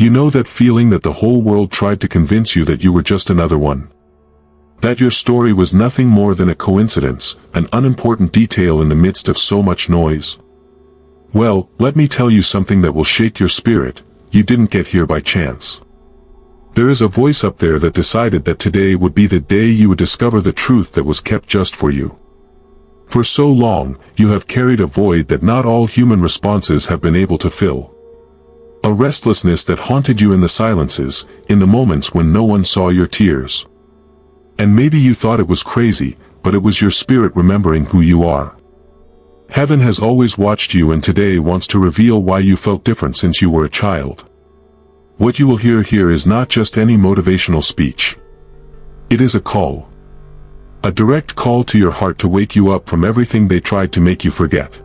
You know that feeling that the whole world tried to convince you that you were just another one? That your story was nothing more than a coincidence, an unimportant detail in the midst of so much noise? Well, let me tell you something that will shake your spirit. You didn't get here by chance. There is a voice up there that decided that today would be the day you would discover the truth that was kept just for you. For so long, you have carried a void that not all human responses have been able to fill. A restlessness that haunted you in the silences, in the moments when no one saw your tears. And maybe you thought it was crazy, but it was your spirit remembering who you are. Heaven has always watched you and today wants to reveal why you felt different since you were a child. What you will hear here is not just any motivational speech. It is a call. A direct call to your heart to wake you up from everything they tried to make you forget.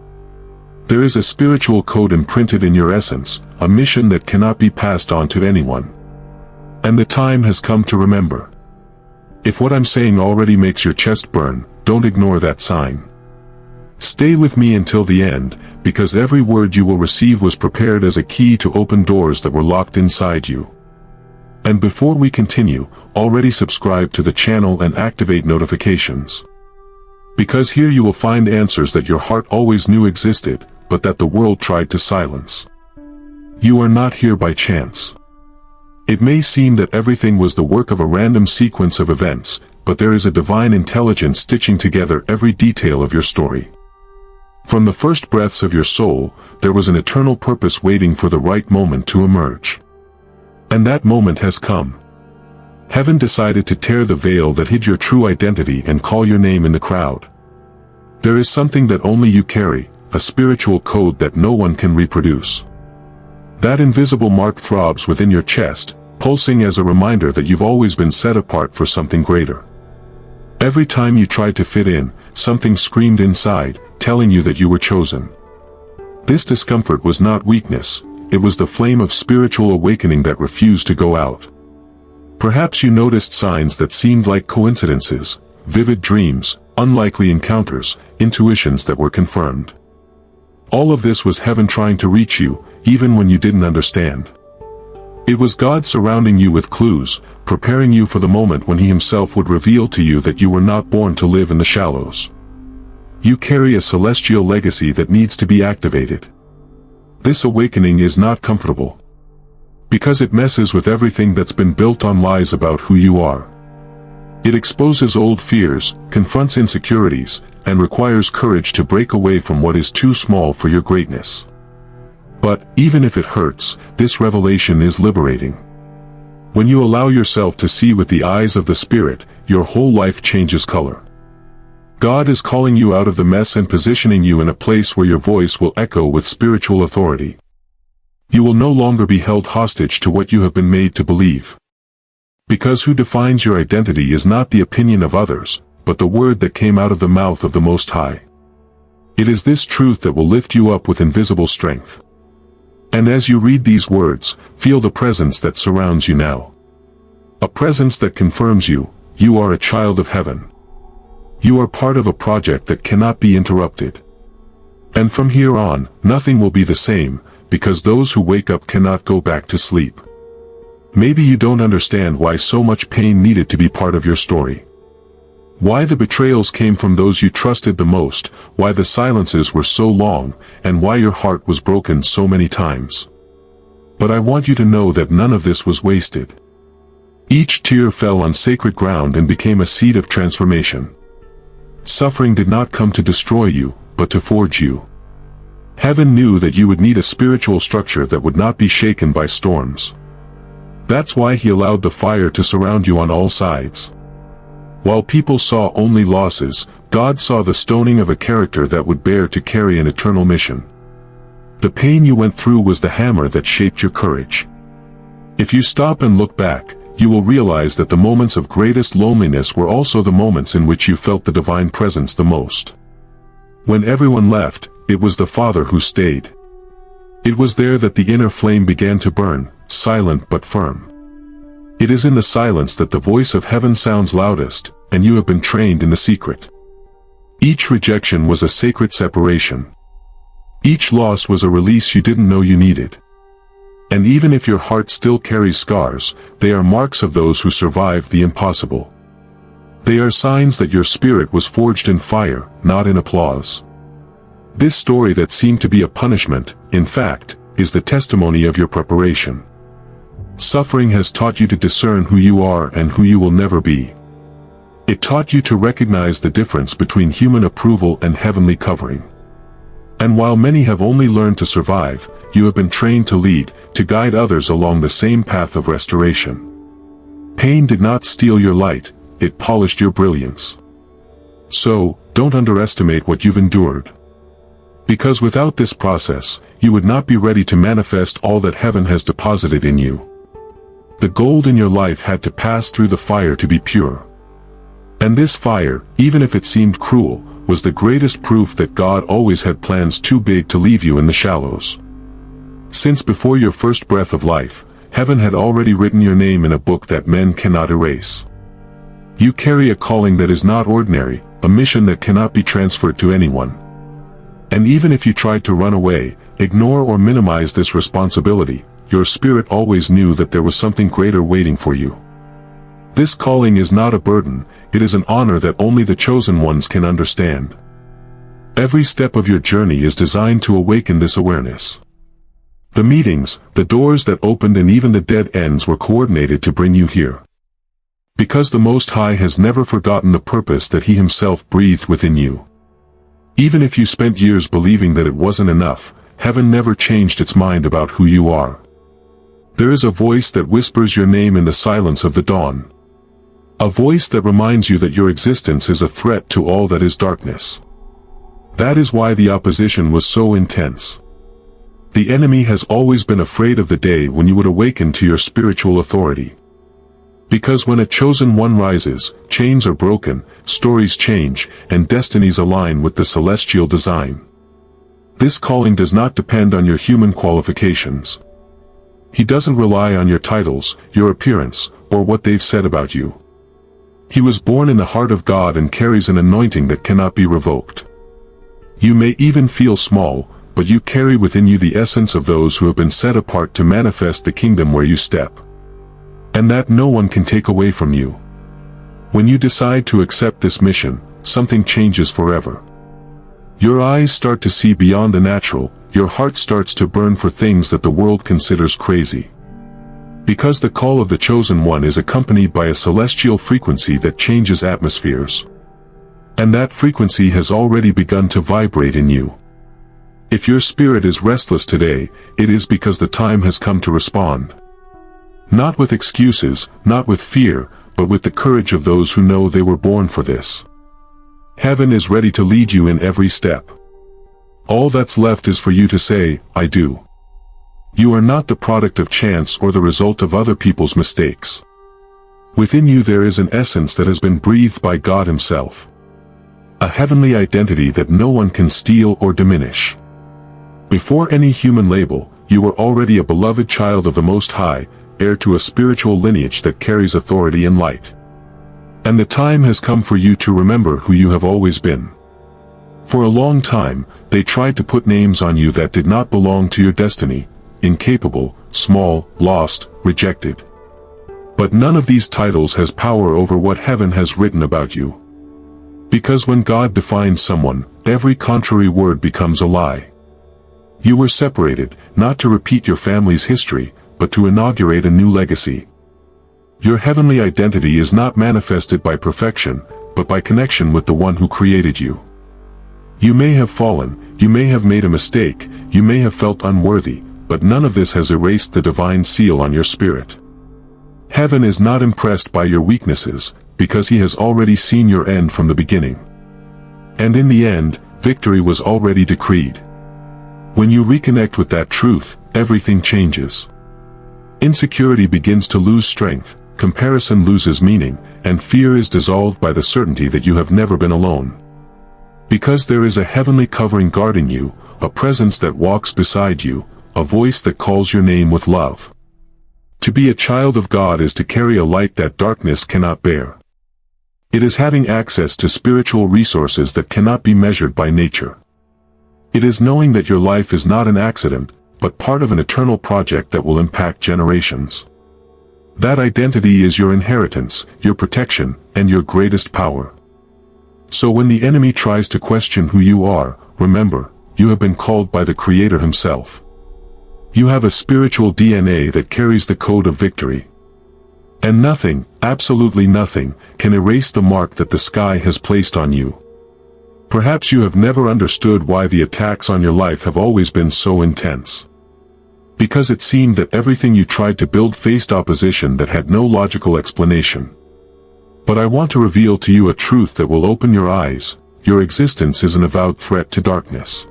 There is a spiritual code imprinted in your essence, a mission that cannot be passed on to anyone. And the time has come to remember. If what I'm saying already makes your chest burn, don't ignore that sign. Stay with me until the end, because every word you will receive was prepared as a key to open doors that were locked inside you. And before we continue, already subscribe to the channel and activate notifications. Because here you will find answers that your heart always knew existed, but that the world tried to silence. You are not here by chance. It may seem that everything was the work of a random sequence of events, but there is a divine intelligence stitching together every detail of your story. From the first breaths of your soul, there was an eternal purpose waiting for the right moment to emerge. And that moment has come. Heaven decided to tear the veil that hid your true identity and call your name in the crowd. There is something that only you carry, a spiritual code that no one can reproduce. That invisible mark throbs within your chest, pulsing as a reminder that you've always been set apart for something greater. Every time you tried to fit in, something screamed inside, telling you that you were chosen. This discomfort was not weakness, it was the flame of spiritual awakening that refused to go out. Perhaps you noticed signs that seemed like coincidences, vivid dreams, unlikely encounters, intuitions that were confirmed. All of this was heaven trying to reach you, even when you didn't understand. It was God surrounding you with clues, preparing you for the moment when He Himself would reveal to you that you were not born to live in the shallows. You carry a celestial legacy that needs to be activated. This awakening is not comfortable. Because it messes with everything that's been built on lies about who you are. It exposes old fears, confronts insecurities, and requires courage to break away from what is too small for your greatness. But, even if it hurts, this revelation is liberating. When you allow yourself to see with the eyes of the Spirit, your whole life changes color. God is calling you out of the mess and positioning you in a place where your voice will echo with spiritual authority. You will no longer be held hostage to what you have been made to believe. Because who defines your identity is not the opinion of others, but the word that came out of the mouth of the Most High. It is this truth that will lift you up with invisible strength. And as you read these words, feel the presence that surrounds you now. A presence that confirms you are a child of heaven. You are part of a project that cannot be interrupted. And from here on, nothing will be the same, because those who wake up cannot go back to sleep. Maybe you don't understand why so much pain needed to be part of your story. Why the betrayals came from those you trusted the most, why the silences were so long, and why your heart was broken so many times. But I want you to know that none of this was wasted. Each tear fell on sacred ground and became a seed of transformation. Suffering did not come to destroy you, but to forge you. Heaven knew that you would need a spiritual structure that would not be shaken by storms. That's why He allowed the fire to surround you on all sides. While people saw only losses, God saw the stoning of a character that would bear to carry an eternal mission. The pain you went through was the hammer that shaped your courage. If you stop and look back, you will realize that the moments of greatest loneliness were also the moments in which you felt the divine presence the most. When everyone left, it was the Father who stayed. It was there that the inner flame began to burn, silent but firm. It is in the silence that the voice of heaven sounds loudest, and you have been trained in the secret. Each rejection was a sacred separation. Each loss was a release you didn't know you needed. And even if your heart still carries scars, they are marks of those who survived the impossible. They are signs that your spirit was forged in fire, not in applause. This story that seemed to be a punishment, in fact, is the testimony of your preparation. Suffering has taught you to discern who you are and who you will never be. It taught you to recognize the difference between human approval and heavenly covering. And while many have only learned to survive, you have been trained to lead, to guide others along the same path of restoration. Pain did not steal your light, it polished your brilliance. So, don't underestimate what you've endured. Because without this process, you would not be ready to manifest all that heaven has deposited in you. The gold in your life had to pass through the fire to be pure. And this fire, even if it seemed cruel, was the greatest proof that God always had plans too big to leave you in the shallows. Since before your first breath of life, heaven had already written your name in a book that men cannot erase. You carry a calling that is not ordinary, a mission that cannot be transferred to anyone. And even if you tried to run away, ignore or minimize this responsibility, your spirit always knew that there was something greater waiting for you. This calling is not a burden, it is an honor that only the chosen ones can understand. Every step of your journey is designed to awaken this awareness. The meetings, the doors that opened and even the dead ends were coordinated to bring you here. Because the Most High has never forgotten the purpose that He Himself breathed within you. Even if you spent years believing that it wasn't enough, heaven never changed its mind about who you are. There is a voice that whispers your name in the silence of the dawn. A voice that reminds you that your existence is a threat to all that is darkness. That is why the opposition was so intense. The enemy has always been afraid of the day when you would awaken to your spiritual authority. Because when a chosen one rises, chains are broken, stories change, and destinies align with the celestial design. This calling does not depend on your human qualifications. He doesn't rely on your titles, your appearance, or what they've said about you. He was born in the heart of God and carries an anointing that cannot be revoked. You may even feel small, but you carry within you the essence of those who have been set apart to manifest the kingdom where you step. And that no one can take away from you. When you decide to accept this mission, something changes forever. Your eyes start to see beyond the natural, your heart starts to burn for things that the world considers crazy. Because the call of the chosen one is accompanied by a celestial frequency that changes atmospheres. And that frequency has already begun to vibrate in you. If your spirit is restless today, it is because the time has come to respond. Not with excuses, not with fear, but with the courage of those who know they were born for this. Heaven is ready to lead you in every step. All that's left is for you to say, I do. You are not the product of chance or the result of other people's mistakes. Within you there is an essence that has been breathed by God Himself. A heavenly identity that no one can steal or diminish. Before any human label, you were already a beloved child of the Most High, heir to a spiritual lineage that carries authority and light. And the time has come for you to remember who you have always been. For a long time, they tried to put names on you that did not belong to your destiny. Incapable, small, lost, rejected. But none of these titles has power over what heaven has written about you. Because when God defines someone, every contrary word becomes a lie. You were separated, not to repeat your family's history, but to inaugurate a new legacy. Your heavenly identity is not manifested by perfection, but by connection with the one who created you. You may have fallen, you may have made a mistake, you may have felt unworthy, but none of this has erased the divine seal on your spirit. Heaven is not impressed by your weaknesses, because He has already seen your end from the beginning. And in the end, victory was already decreed. When you reconnect with that truth, everything changes. Insecurity begins to lose strength, comparison loses meaning, and fear is dissolved by the certainty that you have never been alone. Because there is a heavenly covering guarding you, a presence that walks beside you, a voice that calls your name with love. To be a child of God is to carry a light that darkness cannot bear. It is having access to spiritual resources that cannot be measured by nature. It is knowing that your life is not an accident, but part of an eternal project that will impact generations. That identity is your inheritance, your protection, and your greatest power. So when the enemy tries to question who you are, remember, you have been called by the Creator Himself. You have a spiritual DNA that carries the code of victory. And nothing, absolutely nothing, can erase the mark that the sky has placed on you. Perhaps you have never understood why the attacks on your life have always been so intense. Because it seemed that everything you tried to build faced opposition that had no logical explanation. But I want to reveal to you a truth that will open your eyes. Your existence is an avowed threat to darkness.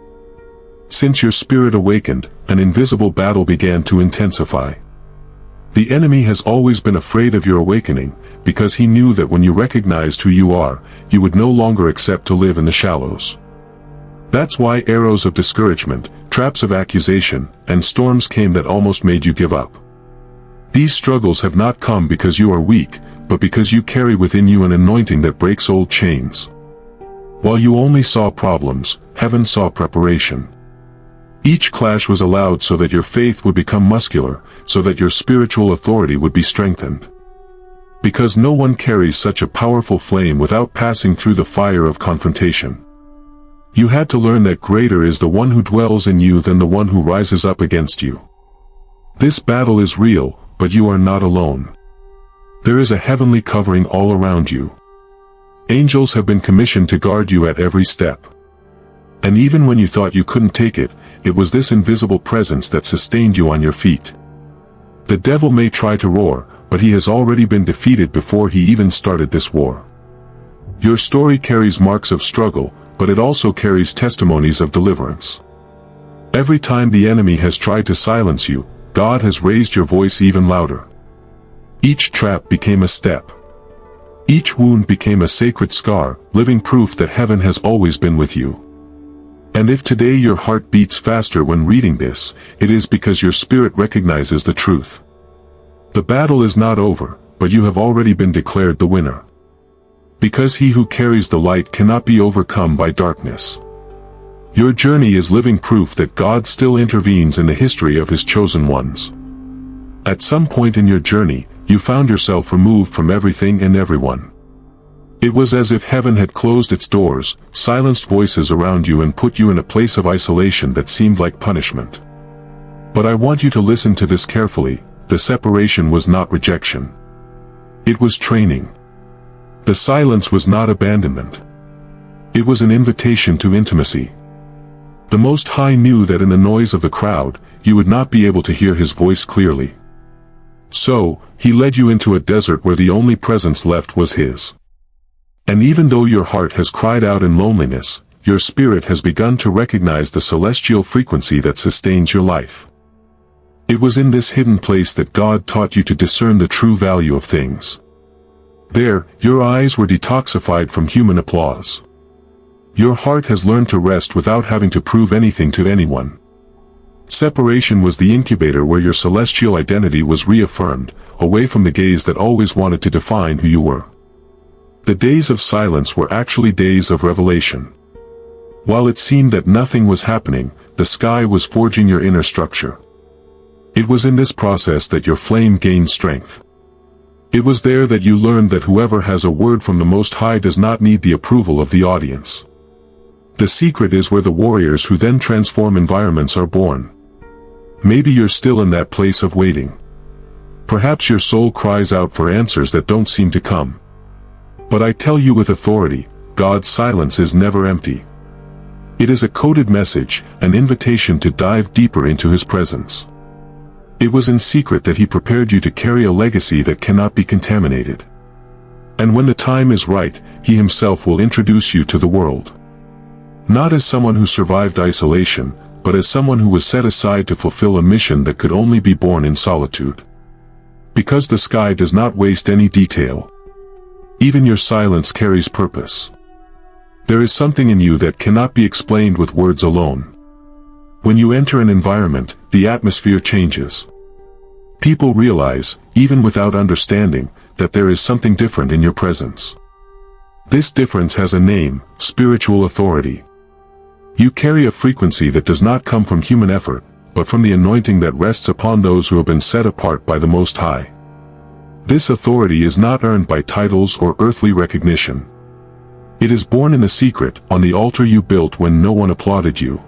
Since your spirit awakened, an invisible battle began to intensify. The enemy has always been afraid of your awakening, because he knew that when you recognized who you are, you would no longer accept to live in the shallows. That's why arrows of discouragement, traps of accusation, and storms came that almost made you give up. These struggles have not come because you are weak, but because you carry within you an anointing that breaks old chains. While you only saw problems, heaven saw preparation. Each clash was allowed so that your faith would become muscular, so that your spiritual authority would be strengthened. Because no one carries such a powerful flame without passing through the fire of confrontation. You had to learn that greater is the one who dwells in you than the one who rises up against you. This battle is real, but you are not alone. There is a heavenly covering all around you. Angels have been commissioned to guard you at every step. And even when you thought you couldn't take it, it was this invisible presence that sustained you on your feet. The devil may try to roar, but he has already been defeated before he even started this war. Your story carries marks of struggle, but it also carries testimonies of deliverance. Every time the enemy has tried to silence you, God has raised your voice even louder. Each trap became a step. Each wound became a sacred scar, living proof that heaven has always been with you. And if today your heart beats faster when reading this, it is because your spirit recognizes the truth. The battle is not over, but you have already been declared the winner. Because he who carries the light cannot be overcome by darkness. Your journey is living proof that God still intervenes in the history of His chosen ones. At some point in your journey, you found yourself removed from everything and everyone. It was as if heaven had closed its doors, silenced voices around you and put you in a place of isolation that seemed like punishment. But I want you to listen to this carefully. The separation was not rejection. It was training. The silence was not abandonment. It was an invitation to intimacy. The Most High knew that in the noise of the crowd, you would not be able to hear His voice clearly. So, He led you into a desert where the only presence left was His. And even though your heart has cried out in loneliness, your spirit has begun to recognize the celestial frequency that sustains your life. It was in this hidden place that God taught you to discern the true value of things. There, your eyes were detoxified from human applause. Your heart has learned to rest without having to prove anything to anyone. Separation was the incubator where your celestial identity was reaffirmed, away from the gaze that always wanted to define who you were. The days of silence were actually days of revelation. While it seemed that nothing was happening, the sky was forging your inner structure. It was in this process that your flame gained strength. It was there that you learned that whoever has a word from the Most High does not need the approval of the audience. The secret is where the warriors who then transform environments are born. Maybe you're still in that place of waiting. Perhaps your soul cries out for answers that don't seem to come. But I tell you with authority, God's silence is never empty. It is a coded message, an invitation to dive deeper into His presence. It was in secret that He prepared you to carry a legacy that cannot be contaminated. And when the time is right, He Himself will introduce you to the world. Not as someone who survived isolation, but as someone who was set aside to fulfill a mission that could only be born in solitude. Because the sky does not waste any detail. Even your silence carries purpose. There is something in you that cannot be explained with words alone. When you enter an environment, the atmosphere changes. People realize, even without understanding, that there is something different in your presence. This difference has a name: spiritual authority. You carry a frequency that does not come from human effort, but from the anointing that rests upon those who have been set apart by the Most High. This authority is not earned by titles or earthly recognition. It is born in the secret, on the altar you built when no one applauded you.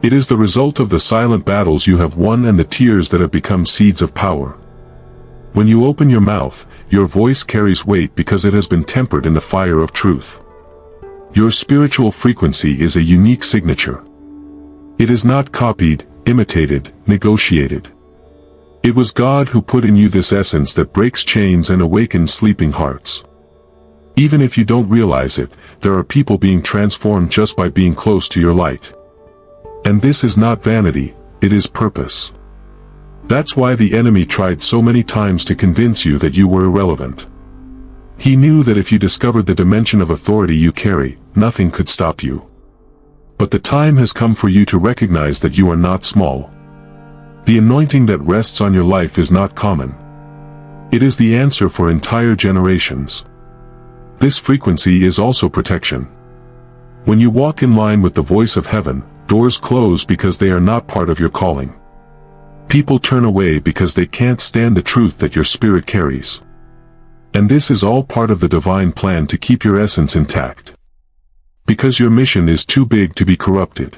It is the result of the silent battles you have won and the tears that have become seeds of power. When you open your mouth, your voice carries weight because it has been tempered in the fire of truth. Your spiritual frequency is a unique signature. It is not copied, imitated, negotiated. It was God who put in you this essence that breaks chains and awakens sleeping hearts. Even if you don't realize it, there are people being transformed just by being close to your light. And this is not vanity, it is purpose. That's why the enemy tried so many times to convince you that you were irrelevant. He knew that if you discovered the dimension of authority you carry, nothing could stop you. But the time has come for you to recognize that you are not small. The anointing that rests on your life is not common. It is the answer for entire generations. This frequency is also protection. When you walk in line with the voice of heaven, doors close because they are not part of your calling. People turn away because they can't stand the truth that your spirit carries. And this is all part of the divine plan to keep your essence intact. Because your mission is too big to be corrupted.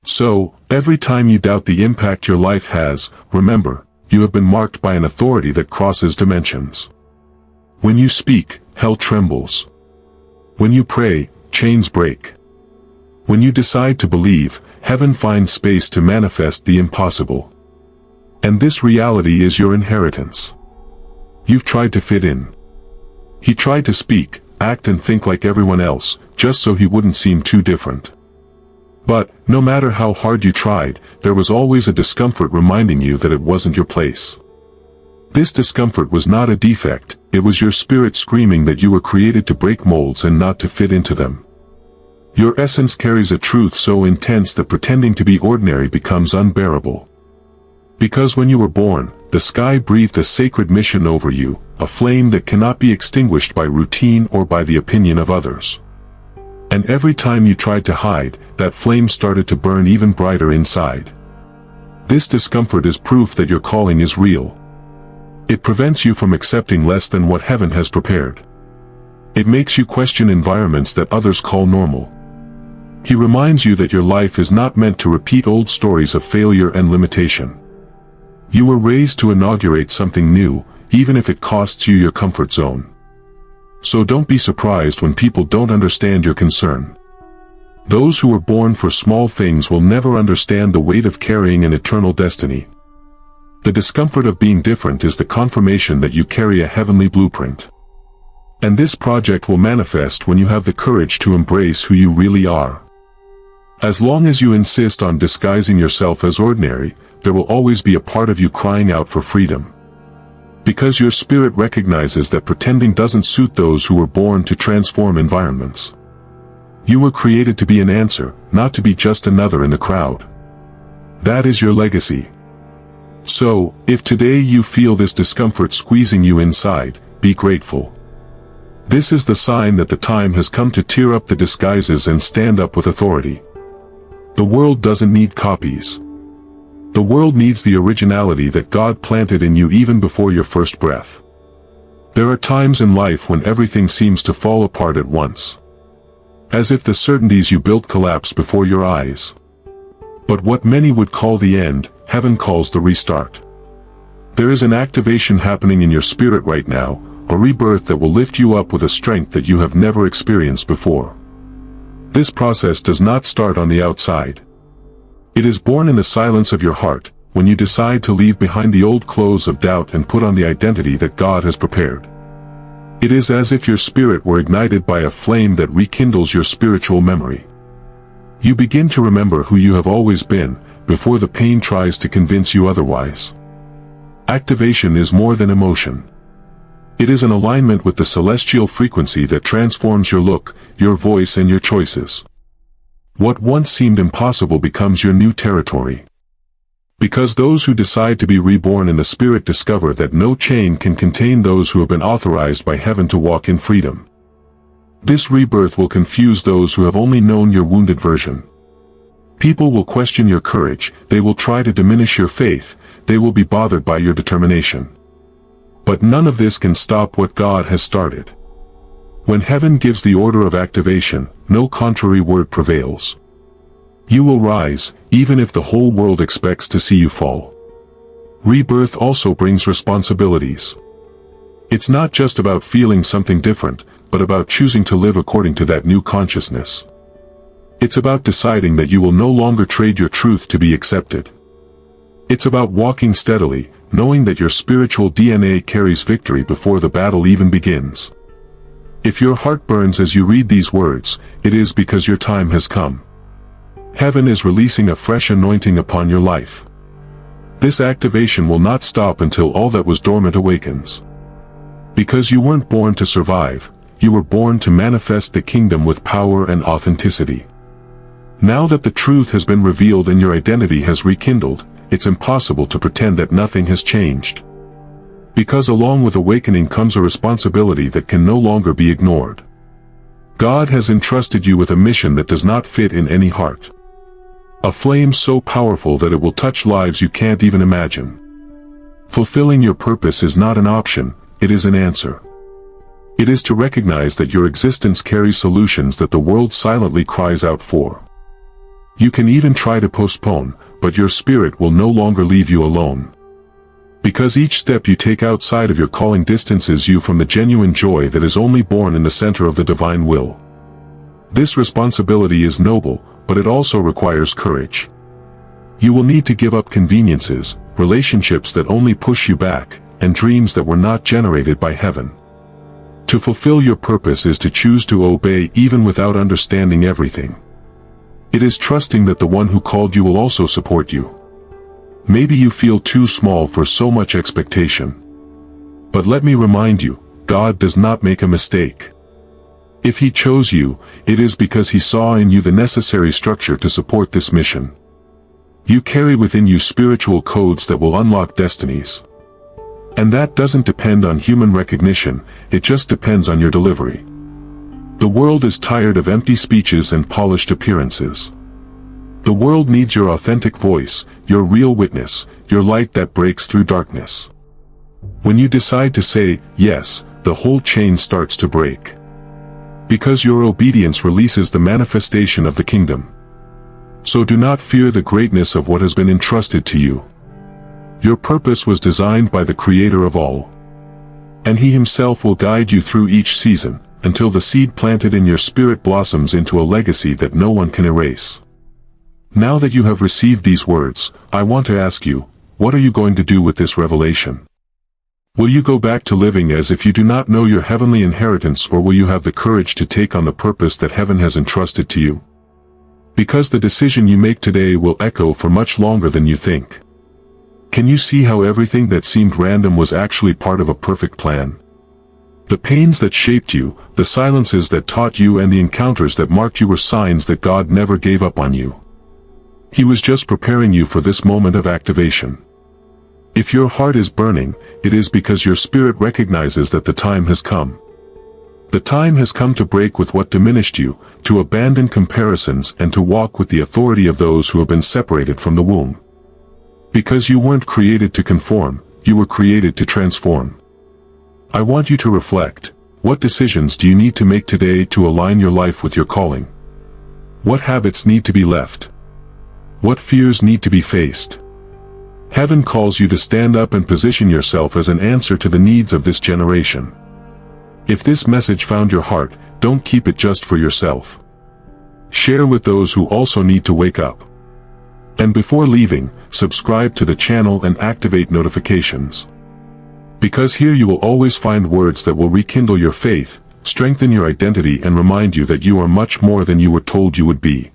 So, every time you doubt the impact your life has, remember, you have been marked by an authority that crosses dimensions. When you speak, hell trembles. When you pray, chains break. When you decide to believe, heaven finds space to manifest the impossible. And this reality is your inheritance. You've tried to fit in. He tried to speak, act and think like everyone else, just so he wouldn't seem too different. But, no matter how hard you tried, there was always a discomfort reminding you that it wasn't your place. This discomfort was not a defect, it was your spirit screaming that you were created to break molds and not to fit into them. Your essence carries a truth so intense that pretending to be ordinary becomes unbearable. Because when you were born, the sky breathed a sacred mission over you, a flame that cannot be extinguished by routine or by the opinion of others. And every time you tried to hide, that flame started to burn even brighter inside. This discomfort is proof that your calling is real. It prevents you from accepting less than what heaven has prepared. It makes you question environments that others call normal. He reminds you that your life is not meant to repeat old stories of failure and limitation. You were raised to inaugurate something new, even if it costs you your comfort zone. So don't be surprised when people don't understand your concern. Those who were born for small things will never understand the weight of carrying an eternal destiny. The discomfort of being different is the confirmation that you carry a heavenly blueprint. And this project will manifest when you have the courage to embrace who you really are. As long as you insist on disguising yourself as ordinary, there will always be a part of you crying out for freedom. Because your spirit recognizes that pretending doesn't suit those who were born to transform environments. You were created to be an answer, not to be just another in the crowd. That is your legacy. So, if today you feel this discomfort squeezing you inside, be grateful. This is the sign that the time has come to tear up the disguises and stand up with authority. The world doesn't need copies. The world needs the originality that God planted in you even before your first breath. There are times in life when everything seems to fall apart at once. As if the certainties you built collapse before your eyes. But what many would call the end, heaven calls the restart. There is an activation happening in your spirit right now, a rebirth that will lift you up with a strength that you have never experienced before. This process does not start on the outside. It is born in the silence of your heart, when you decide to leave behind the old clothes of doubt and put on the identity that God has prepared. It is as if your spirit were ignited by a flame that rekindles your spiritual memory. You begin to remember who you have always been, before the pain tries to convince you otherwise. Activation is more than emotion. It is an alignment with the celestial frequency that transforms your look, your voice and your choices. What once seemed impossible becomes your new territory. Because those who decide to be reborn in the Spirit discover that no chain can contain those who have been authorized by heaven to walk in freedom. This rebirth will confuse those who have only known your wounded version. People will question your courage, they will try to diminish your faith, they will be bothered by your determination. But none of this can stop what God has started. When heaven gives the order of activation, no contrary word prevails. You will rise, even if the whole world expects to see you fall. Rebirth also brings responsibilities. It's not just about feeling something different, but about choosing to live according to that new consciousness. It's about deciding that you will no longer trade your truth to be accepted. It's about walking steadily, knowing that your spiritual DNA carries victory before the battle even begins. If your heart burns as you read these words, it is because your time has come. Heaven is releasing a fresh anointing upon your life. This activation will not stop until all that was dormant awakens. Because you weren't born to survive, you were born to manifest the kingdom with power and authenticity. Now that the truth has been revealed and your identity has rekindled, it's impossible to pretend that nothing has changed. Because along with awakening comes a responsibility that can no longer be ignored. God has entrusted you with a mission that does not fit in any heart. A flame so powerful that it will touch lives you can't even imagine. Fulfilling your purpose is not an option, it is an answer. It is to recognize that your existence carries solutions that the world silently cries out for. You can even try to postpone, but your spirit will no longer leave you alone. Because each step you take outside of your calling distances you from the genuine joy that is only born in the center of the divine will. This responsibility is noble, but it also requires courage. You will need to give up conveniences, relationships that only push you back, and dreams that were not generated by heaven. To fulfill your purpose is to choose to obey even without understanding everything. It is trusting that the one who called you will also support you. Maybe you feel too small for so much expectation. But let me remind you, God does not make a mistake. If He chose you, it is because He saw in you the necessary structure to support this mission. You carry within you spiritual codes that will unlock destinies. And that doesn't depend on human recognition, it just depends on your delivery. The world is tired of empty speeches and polished appearances. The world needs your authentic voice, your real witness, your light that breaks through darkness. When you decide to say, yes, the whole chain starts to break. Because your obedience releases the manifestation of the kingdom. So do not fear the greatness of what has been entrusted to you. Your purpose was designed by the Creator of all. And He Himself will guide you through each season, until the seed planted in your spirit blossoms into a legacy that no one can erase. Now that you have received these words, I want to ask you, what are you going to do with this revelation? Will you go back to living as if you do not know your heavenly inheritance, or will you have the courage to take on the purpose that heaven has entrusted to you? Because the decision you make today will echo for much longer than you think. Can you see how everything that seemed random was actually part of a perfect plan? The pains that shaped you, the silences that taught you, and the encounters that marked you were signs that God never gave up on you. He was just preparing you for this moment of activation. If your heart is burning, it is because your spirit recognizes that the time has come. The time has come to break with what diminished you, to abandon comparisons and to walk with the authority of those who have been separated from the womb. Because you weren't created to conform, you were created to transform. I want you to reflect. What decisions do you need to make today to align your life with your calling? What habits need to be left? What fears need to be faced? Heaven calls you to stand up and position yourself as an answer to the needs of this generation. If this message found your heart, don't keep it just for yourself. Share with those who also need to wake up. And before leaving, subscribe to the channel and activate notifications. Because here you will always find words that will rekindle your faith, strengthen your identity, and remind you that you are much more than you were told you would be.